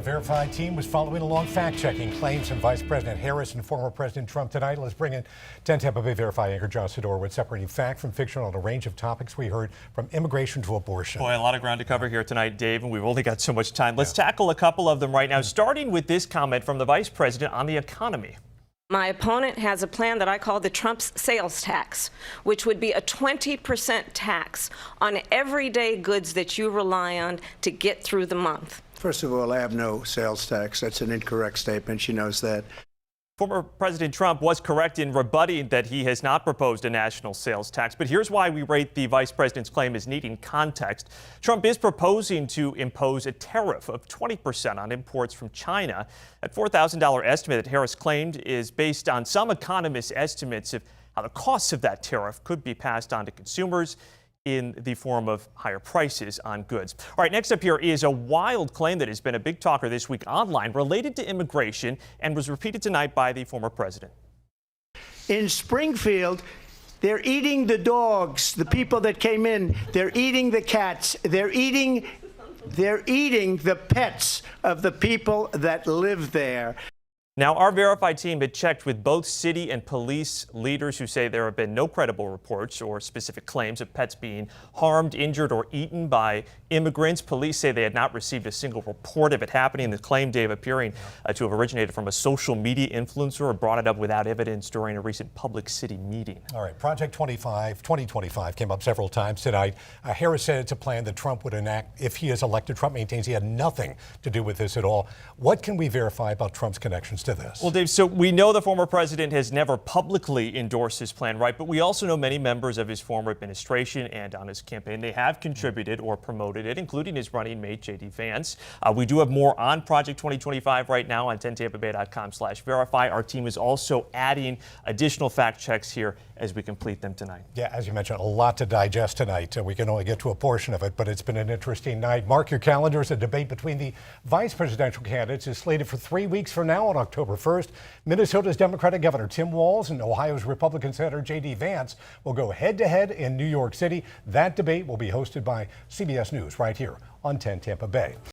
The verified team was following along fact-checking claims from Vice President Harris and former President Trump tonight. Let's bring in 10 Tampa Bay Verified anchor John Sidorowicz, separating fact from fiction on a range of topics we heard from immigration to abortion. Boy, a lot of ground to cover here tonight, Dave, and we've only got so much time. Let's tackle a couple of them right now, starting with this comment from the Vice President on the economy. My opponent has a plan that I call the Trump's sales tax, which would be a 20% tax on everyday goods that you rely on to get through the month. First of all, I have no sales tax. That's an incorrect statement. She knows that. Former President Trump was correct in rebutting that he has not proposed a national sales tax. But here's why we rate the vice president's claim as needing context. Trump is proposing to impose a tariff of 20% on imports from China. That $4,000 estimate that Harris claimed is based on some economists' estimates of how the costs of that tariff could be passed on to consumers in the form of higher prices on goods. All right, next up here is a wild claim that has been a big talker this week online related to immigration and was repeated tonight by the former president. In Springfield, they're eating the dogs, the people that came in. They're eating the cats. They're eating the pets of the people that live there. Now, our verified team had checked with both city and police leaders who say there have been no credible reports or specific claims of pets being harmed, injured, or eaten by immigrants. Police say they had not received a single report of it happening. The claim, Dave, appearing to have originated from a social media influencer or brought it up without evidence during a recent public city meeting. All right, Project 2025 came up several times tonight. Harris said it's a plan that Trump would enact if he is elected. Trump maintains he had nothing to do with this at all. What can we verify about Trump's connections to this? Well, Dave, so we know the former president has never publicly endorsed his plan, right? But we also know many members of his former administration and on his campaign, they have contributed or promoted it, including his running mate, J.D. Vance. We do have more on Project 2025 right now on 10tampabay.com/verify. Our team is also adding additional fact checks here as we complete them tonight. Yeah, as you mentioned, a lot to digest tonight. We can only get to a portion of it, but it's been an interesting night. Mark your calendars. A debate between the vice presidential candidates is slated for 3 weeks from now on October 1st. Minnesota's Democratic Governor Tim Walz and Ohio's Republican Senator J.D. Vance will go head-to-head in New York City. That debate will be hosted by CBS News right here on 10 Tampa Bay.